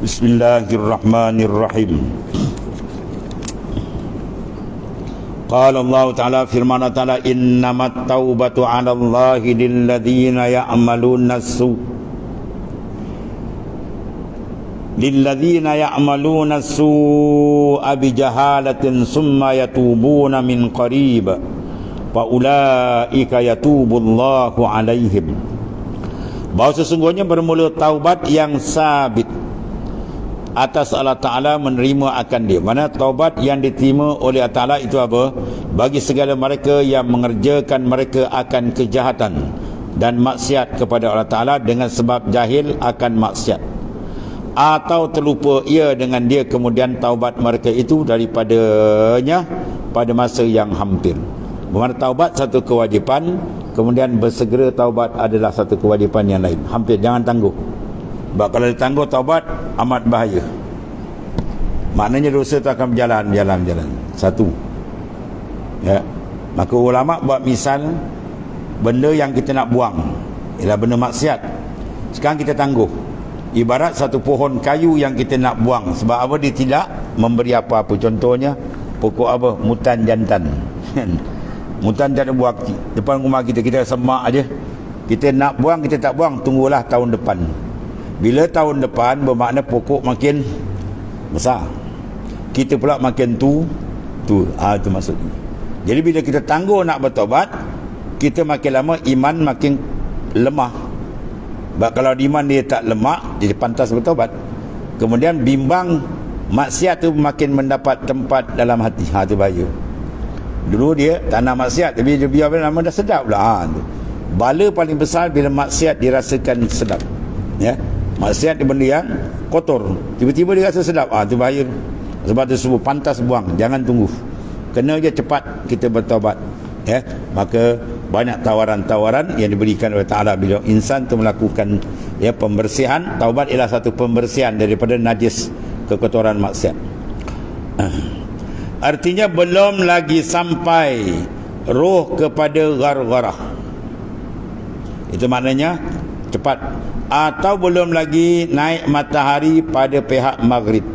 Bismillahirrahmanirrahim. Qala Allah Ta'ala, firman Allah Ta'ala, innamat taubatu 'ala Allahi lilladzina ya'maluna as-su'a bijahalatin summa yatubuna min qarib fa ulaika yatubullahu 'alaihim. Bahawa sesungguhnya bermula taubat yang sabit atas Allah Ta'ala menerima akan dia. Mana taubat yang diterima oleh Allah Ta'ala itu apa? Bagi segala mereka yang mengerjakan mereka akan kejahatan dan maksiat kepada Allah Ta'ala dengan sebab jahil akan maksiat, atau terlupa ia dengan dia, kemudian taubat mereka itu daripadanya pada masa yang hampir. Bermakna taubat satu kewajipan, kemudian bersegera taubat adalah satu kewajipan yang lain. Hampir, jangan tangguh. Sebab kalau ditangguh taubat amat bahaya. Maknanya dosa itu akan berjalan. Satu. Ya. Maka ulama buat misal benda yang kita nak buang ialah benda maksiat. Sekarang kita tangguh. Ibarat satu pohon kayu yang kita nak buang. Sebab apa? Dia tidak memberi apa-apa. Contohnya pokok apa? Mutan jantan. Mutan jantan buang depan rumah kita, kita semak aja. Kita nak buang, kita tak buang, tunggulah tahun depan. Bila tahun depan bermakna pokok makin besar, kita pula makin tu itu maksudnya. Jadi bila kita tangguh nak bertobat, kita makin lama iman makin lemah. Sebab kalau iman dia tak lemah, jadi pantas bertobat. Kemudian bimbang maksiat tu makin mendapat tempat dalam hati. Itu bahaya. Dulu dia tak nak maksiat, tapi dia biar lama dah sedap pula. Bala paling besar bila maksiat dirasakan sedap. Ya. Maksiat dia benda yang kotor, tiba-tiba dia rasa sedap. Itu bahaya. Sebab tu sebut pantas buang, jangan tunggu. Kena je cepat kita bertaubat. Ya. Maka banyak tawaran-tawaran yang diberikan oleh Ta'ala bila insan tu melakukan pembersihan. Taubat ialah satu pembersihan daripada najis, kekotoran maksiat. Artinya belum lagi sampai roh kepada ghargharah. Itu maknanya cepat. Atau belum lagi naik matahari pada pihak maghrib.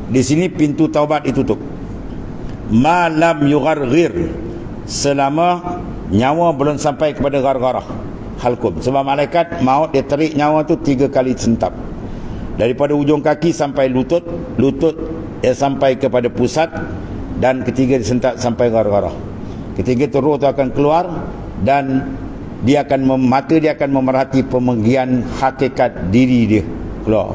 Di sini pintu taubat ditutup. Malam yugharghir, selama nyawa belum sampai kepada ghargharah, halkum. Sebab malaikat maut dia tarik nyawa tu 3 kali sentap. Daripada ujung kaki sampai lutut sampai kepada pusat, dan ketiga disentak sampai ghargharah. Ketiga tu roh tu akan keluar, dan dia akan mata dia akan memerhati pemergian hakikat diri dia keluar.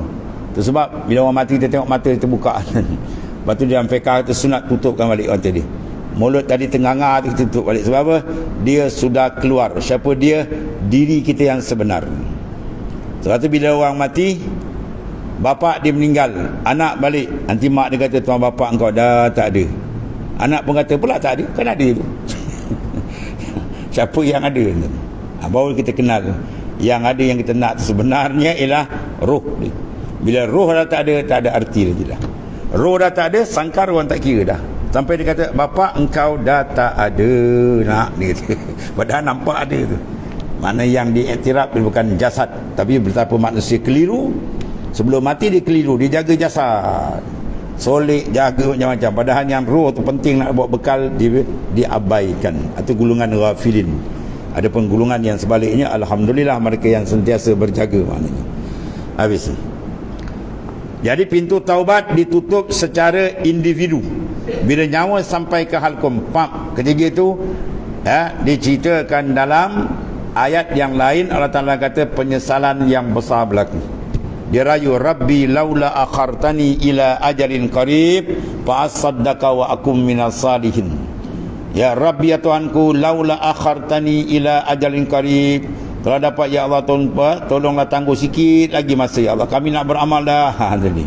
Itu sebab bila orang mati kita tengok mata dia terbuka. Lepas tu dalam fiqh tu sunat tutupkan balik mata dia. Mulut tadi tenganga tu kita tutup balik. Sebab apa? Dia sudah keluar. Siapa dia? Diri kita yang sebenar. Sebab tu bila orang mati, bapa dia meninggal, anak balik, nanti mak dia kata, tuan bapa engkau dah tak ada. Anak pun kata pula tak ada, kan ada tu. Siapa yang ada? Baru kita kenal yang ada, yang kita nak sebenarnya ialah roh dia. Bila roh dah tak ada arti lagi lah. Roh dah tak ada, sangkar orang tak kira dah. Sampai dia kata, bapa engkau dah tak ada, nak dia kata. Padahal nampak ada tu. Mana yang diiktiraf dia bukan jasad, tapi betapa manusia keliru. Sebelum mati dia keliru, dia jaga jasad, solik, jaga macam-macam. Padahal yang roh tu penting nak buat bekal, diabaikan. Itu golongan ghafilin. Ada penggulungan yang sebaliknya, alhamdulillah mereka yang sentiasa berjaga maknanya. Habis. Jadi pintu taubat ditutup secara individu. Bila nyawa sampai ke halkum, ketiga itu diceritakan dalam ayat yang lain. Allah Ta'ala kata penyesalan yang besar berlaku. Dia rayu, Rabbi laula akhartani ila ajalin qarib fa asaddaqa wa akum minas salihin. Ya Rabbi, ya Tuhanku, laula akhartani ila ajalin qarib. Kalau dapat ya Allah, tolonglah tangguh sikit lagi masa ya Allah, kami nak beramal dah. Tadi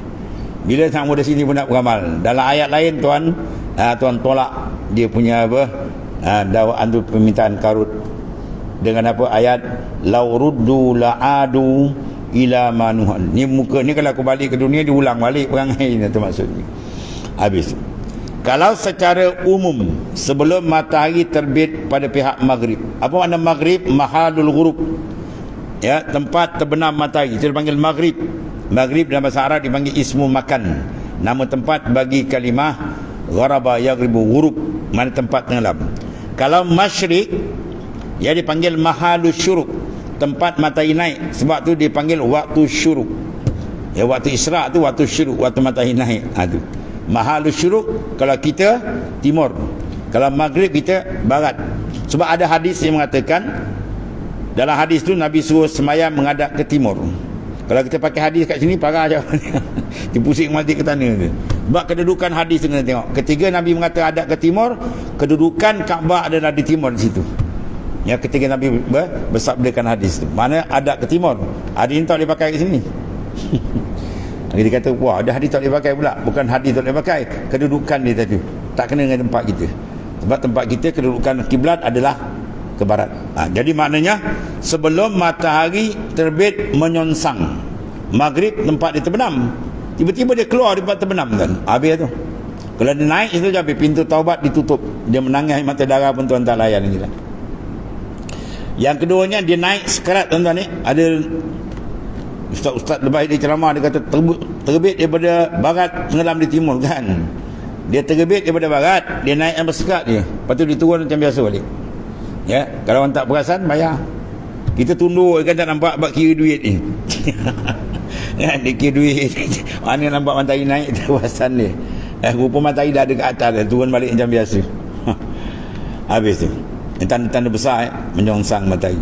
bila nak muda sini pun nak beramal. Dalam ayat lain Tuhan tolak dia punya dakwaan tu, permintaan Karut dengan apa ayat lau ruddu la'adu ila manuhan. Ni muka ni kalau aku balik ke dunia diulang balik perangai ni, tu maksudnya. Habis. Kalau secara umum sebelum matahari terbit pada pihak maghrib. Apa makna maghrib? Mahalul ghurub. Ya, tempat terbenam matahari. Itu dipanggil maghrib. Maghrib dalam bahasa Arab dipanggil ismu makan, nama tempat bagi kalimah gharaba yaghribu, ghurub, mana tempat tenggelam. Kalau masyrik, dia dipanggil mahalus syuruk, tempat matahari naik, sebab tu dipanggil waktu syuruk. Ya, waktu isra' tu waktu syuruk, waktu matahari naik. Tu mahalus syuruk. Kalau kita timur, kalau maghrib kita barat. Sebab ada hadis yang mengatakan, dalam hadis tu Nabi suruh semayang menghadap ke timur. Kalau kita pakai hadis kat sini, parah je. Dipusing mati ke tanah ke. Sebab kedudukan hadis tu kena tengok. Ketika Nabi mengata hadap ke timur, kedudukan Kaabah adalah di timur di situ. Ya, ketika Nabi bersabdakan hadis tu, mana hadap ke timur. Hadis ni tak boleh pakai kat sini. Dia kata, wah, ada hadis tak boleh pakai pula. Bukan hadis tak boleh pakai, kedudukan dia tadi tak kena dengan tempat kita. Sebab tempat kita kedudukan kiblat adalah ke barat. Jadi maknanya sebelum matahari terbit menyonsang, maghrib tempat dia terbenam, tiba-tiba dia keluar di tempat terbenam kan, habis tu. Kalau dia naik itu je, pintu taubat ditutup, dia menangis mata darah pun tuan tak layan lagi lah. Yang keduanya, dia naik sekarat tuan-tuan ni. Ada ustaz-ustaz lebih dia ceramah, dia kata terbit daripada barat tenggelam di timur kan. Dia terbit daripada barat, dia naik sampai sekarat dia, lepas tu dia turun macam biasa balik. Ya, kalau orang tak perasan bayar. Kita tunduk kan, tak nampak bab kira duit ni. Ya, dia kira duit. Mana nampak matahari naik kawasan dia. Rupa matahari dah ada kat atas dia, turun balik macam biasa. Habis tu. Tanda-tanda besar menyongsang matahari.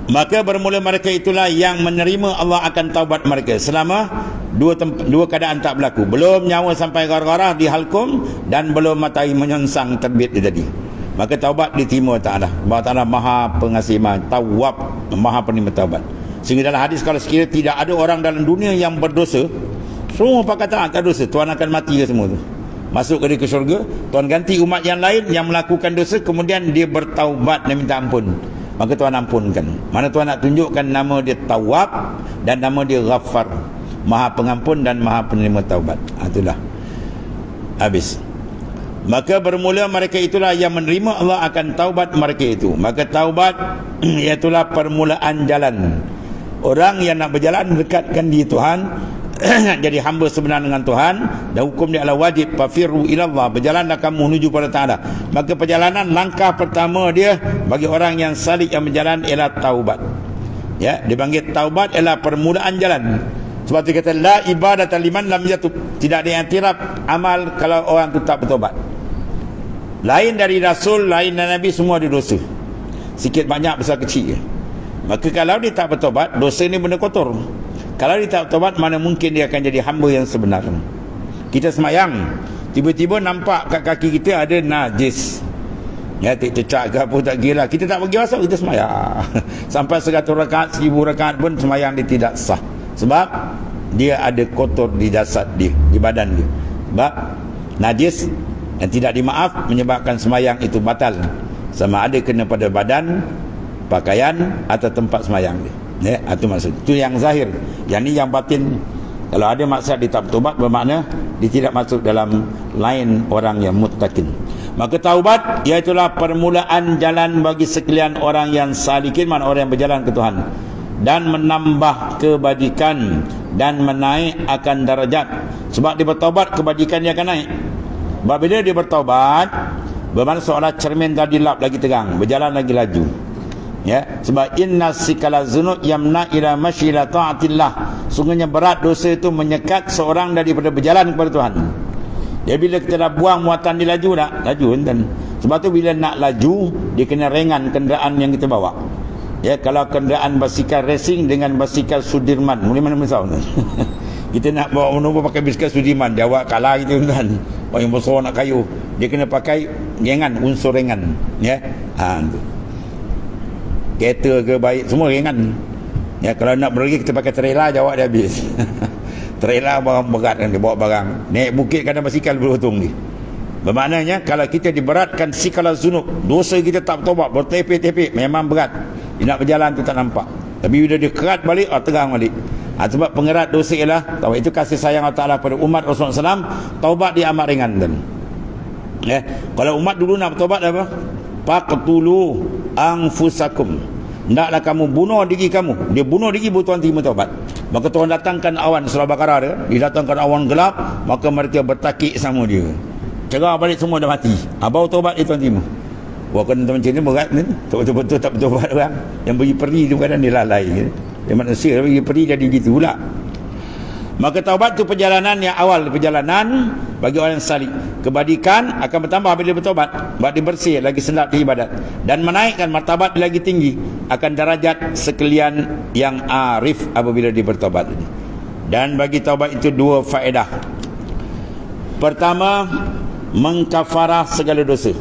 Maka bermula mereka itulah yang menerima Allah akan taubat mereka selama dua keadaan tak berlaku. Belum nyawa sampai garah-garah di halkum, dan belum matahari menyonsang terbit dia tadi. Maka taubat diterima Ta'ala. Allah Ta'ala Maha Pengasih, Maha Tawwab, Maha Penerima taubat. Sehingga dalam hadis, kalau sekiranya tidak ada orang dalam dunia yang berdosa, semua perkataan tak dosa, Tuhan akan mati ke semua tu, masuk ke syurga. Tuhan ganti umat yang lain yang melakukan dosa, kemudian dia bertaubat dan minta ampun, maka Tuhan ampunkan. Mana Tuhan nak tunjukkan nama dia Tawwab dan nama dia Ghaffar, Maha Pengampun dan Maha Penerima taubat. Itulah habis. Maka bermula mereka itulah yang menerima Allah akan taubat mereka itu. Maka taubat iaitulah permulaan jalan. Orang yang nak berjalan mendekatkan diri Tuhan, jadi hamba sebenar dengan Tuhan, dan hukum dia adalah wajib. Fafirru ilallah, berjalanlah kamu menuju pada Ta'ala. Maka perjalanan langkah pertama dia bagi orang yang salik yang berjalan ialah taubat. Ya, dipanggil taubat ialah permulaan jalan. Sebab dia kata la ibadata liman lam yatub, tidak ada iktiraf amal kalau orang tu tak bertobat. Lain dari Rasul, lain dari Nabi, semua ada dosa, sikit banyak besar kecil. Maka kalau dia tak bertobat, dosa ni benda kotor. Kalau dia tak bertobat, mana mungkin dia akan jadi hamba yang sebenar. Kita semayang, tiba-tiba nampak kat kaki kita ada najis, ya, cecak ke apa tak kira, kita tak pergi masuk, kita semayang. Sampai 100 rakaat, 1000 rakaat pun semayang dia tidak sah. Sebab dia ada kotor di jasad dia, di badan dia. Sebab najis yang tidak dimaaf menyebabkan semayang itu batal, sama ada kena pada badan, pakaian atau tempat semayang dia. Ya, itu maksud. Itu yang zahir. Yang ni yang batin. Kalau ada maksud dia tak bertobat, bermakna dia tidak masuk dalam lain orang yang muttaqin. Maka taubat iaitulah permulaan jalan bagi sekalian orang yang salikin, mana orang yang berjalan ke Tuhan, dan menambah kebajikan dan menaik akan darajat. Sebab dia bertaubat, kebajikan dia akan naik. Sebab bila dia bertaubat, bermakna seolah cermin tadi lap lagi terang, berjalan lagi laju. Ya, sebab inna sikala zunub yamna ila masyila ta'atillah, sungguhnya berat dosa itu menyekat seorang daripada berjalan kepada Tuhan. Ya, bila kita dah buang muatan dia laju tak? Laju kan? Sebab tu bila nak laju, dia kena ringan kenderaan yang kita bawa. Ya, kalau kenderaan basikal racing dengan basikal Sudirman, boleh mana misal kan? Kita nak bawa menumbuh pakai basikal Sudirman, dia awak kalah gitu kan. Orang yang besar nak kayu, dia kena pakai ringan, unsur ringan. Ya, tu. Kereta ke baik, semua ringan. Ya, kalau nak pergi kita pakai trailer, jawab dia habis. Trailer barang berat kan, dia bawa barang. Naik bukit kadang basikal beruntung ni. Bermaknanya kalau kita diberatkan sikala zunub, dosa kita tak bertobat, bertepek-tepek, memang berat. Dia nak berjalan tu tak nampak. Tapi bila dia kerat balik, terang balik. Sebab pengerat dosa ialah taubat. Itu kasih sayang Allah Ta'ala pada umat Rasulullah SAW. Taubat dia amat ringan dan. Ya, kalau umat dulu nak bertobat apa? Faqtulu anfusakum. hendaklah kamu bunuh diri kamu. Dia bunuh diri baru Tuhan terima taubat. Maka Tuhan datangkan awan, surah Baqarah dia, didatangkan awan gelap, maka mereka bertakik sama dia. Cerah balik semua dah mati. Baru taubat dia Tuhan terima. Wah, kena macam ni berat ni. Betul-betul tak bertaubat orang. Yang bagi peri tu kadang dia lalai. Dia manusia bagi peri jadi begitu pula. Maka taubat itu perjalanan yang awal, perjalanan bagi orang yang salih. Kebaikan akan bertambah bila bertaubat, buat dia bersih lagi sedap di ibadat, dan menaikkan martabat lagi tinggi akan darajat sekalian yang arif apabila dia bertaubat. Dan bagi taubat itu dua faedah. Pertama, mengkafarah segala dosa.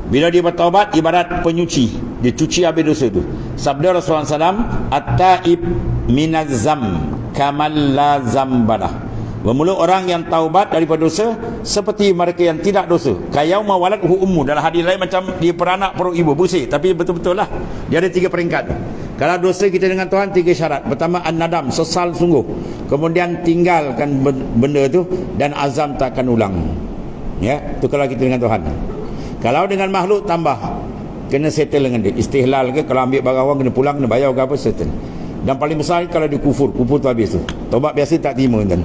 Bila dia bertaubat, ibarat penyuci, dia cuci habis dosa itu. Sabda Rasulullah SAW, at-taib minaz-zam kamal la zambalah. Bermula orang yang taubat daripada dosa seperti mereka yang tidak dosa. Kayauma waladhu ummu. Dalam hadis lain macam dia peranak perut ibu, bersih. Tapi betul-betul lah, dia ada 3 peringkat. Kalau dosa kita dengan Tuhan 3 syarat. Pertama, an-nadam, sesal sungguh. Kemudian tinggalkan benda tu, dan azam tak akan ulang. Ya, itu kalau kita dengan Tuhan. Kalau dengan makhluk, tambah, kena settle dengan dia. Istihlal ke, kalau ambil barang orang kena pulang, kena bayar ke apa, settle. Dan paling besar kalau dia kufur tu habis tu. Taubat biasa tak terima kan.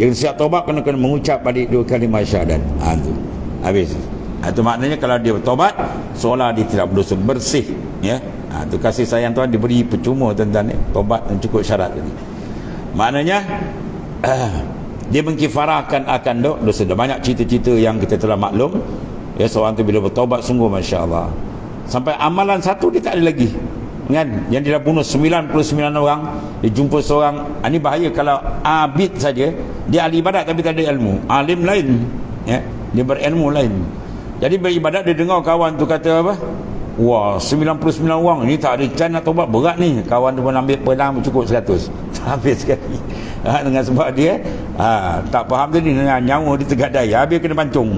Dia siap taubat kena mengucap balik 2 kalimah syahadat. Tu habis. Itu maknanya kalau dia bertaubat seolah dia tidak berdosa, bersih, ya. Tu kasih sayang Tuhan diberi percuma tuan-tuan, taubat dan cukup syarat tadi. Maknanya dia mengkifarahkan akan dosa. Dah banyak cerita-cerita yang kita telah maklum. Ya, seorang tu bila bertaubat sungguh masya-Allah, sampai amalan satu dia tak ada lagi. Kan? Yang dia dah bunuh 99 orang, dia jumpa seorang, ini bahaya kalau abid saja, dia ahli ibadat tapi tak ada ilmu. Alim lain, ya, dia berilmu lain. Jadi beribadat, dia dengar kawan tu kata apa? Wah, 99 orang ni tak ada chance nak taubat, berat ni. Kawan tu pun ambil pedang cukup 100. Habis sekali. Dengan sebab dia tak faham tadi, nyawa dia tergadai, habis kena pancung.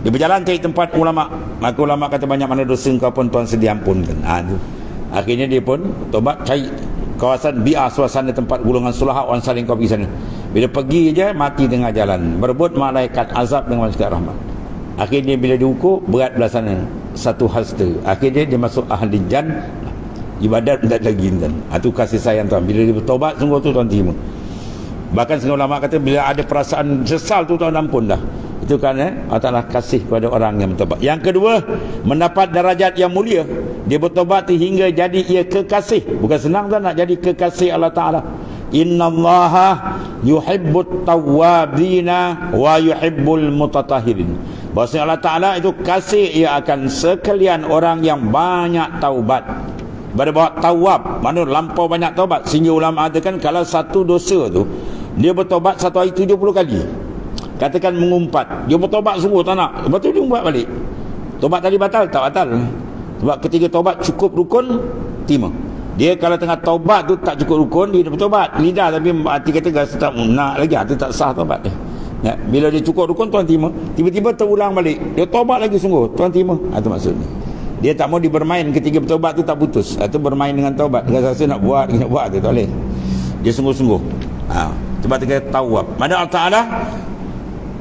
Dia berjalan cari tempat ulama. Maka ulama kata banyak mana dosa kau pun Tuhan sedia ampunkan. Tu. Akhirnya dia pun tobat, cari kawasan biar suasana tempat golongan sulaha orang saling kau pergi sana. Bila pergi je mati tengah jalan, berebut malaikat azab dengan malaikat rahmat. Akhirnya bila diukur berat belah sana, satu hasta. Akhirnya dia masuk ahli jannah. Ibadat tak lagi kan. Itu kasih sayang Tuhan. Bila dia bertobat sungguh tu Tuhan terima. Bahkan setengah ulama kata bila ada perasaan sesal tu Tuhan ampun dah. Itu kerana Allah Ta'ala kasih kepada orang yang bertobat. Yang kedua, mendapat darajat yang mulia. Dia bertobat hingga jadi ia kekasih. Bukan senang tak nak jadi kekasih Allah Ta'ala. Innallaha yuhibbut tawwabina wa yuhibbul mutatahirin. Bahasa Allah Ta'ala itu kasih ia akan sekalian orang yang banyak taubat. Pada bahawa tawab, mana lampau banyak taubat. Sehingga ulama katakan kalau satu dosa tu dia bertobat satu hari 70 kali. Katakan mengumpat, dia bertobat sungguh tak nak, lepas tu dia umpat balik. Tobat tadi batal? Tak batal. Sebab ketika tobat cukup rukun, terima. Dia kalau tengah taubat tu tak cukup rukun, dia bertobat lidah tapi hati kata rasa tak nak lagi, itu tak sah taubat dia. Ya, bila dia cukup rukun Tuhan terima, tiba-tiba terulang balik, dia taubat lagi sungguh, Tuhan terima. Itu maksudnya. Dia tak mau dibermain ketika bertobat tu tak putus. Itu bermain dengan taubat. Dia rasa nak buat tu tak boleh. Dia sungguh-sungguh. Sebab dia kata tawab. Mana Allah Ta'ala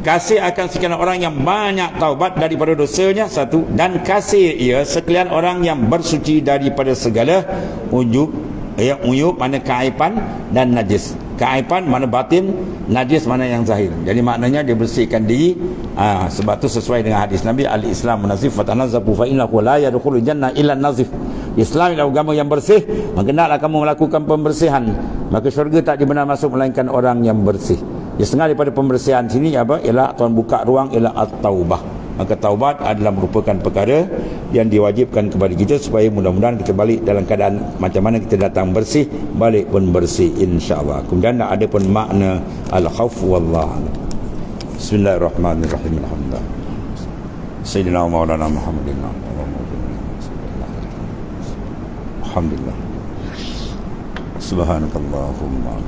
kasih akan sekian orang yang banyak taubat daripada dosanya, satu, dan kasih ia sekalian orang yang bersuci daripada segala uyub mana keaiban dan najis. Keaiban mana batin, najis mana yang zahir. Jadi maknanya dia bersihkan diri. Sebab tu sesuai dengan hadis Nabi, al-Islam nazif fatanazzafu fa innahu la yadkhulul jannah illa nazif. Islam adalah agama yang bersih, maka hendaklah kamu melakukan pembersihan, maka syurga tak dibenar masuk melainkan orang yang bersih. Ya, setengah daripada pembersihan sini apa? Ialah Tuhan buka ruang ialah at-taubah. Maka taubat adalah merupakan perkara yang diwajibkan kepada kita supaya mudah-mudahan kita balik dalam keadaan macam mana kita datang bersih, balik pun bersih insya-Allah. Kemudian ada pun makna al-khauf wallah. Bismillahirrahmanirrahim. Alhamdulillah. Sayyidina Maulana Muhammadin. Alhamdulillah. Subhanakallahumma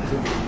tu.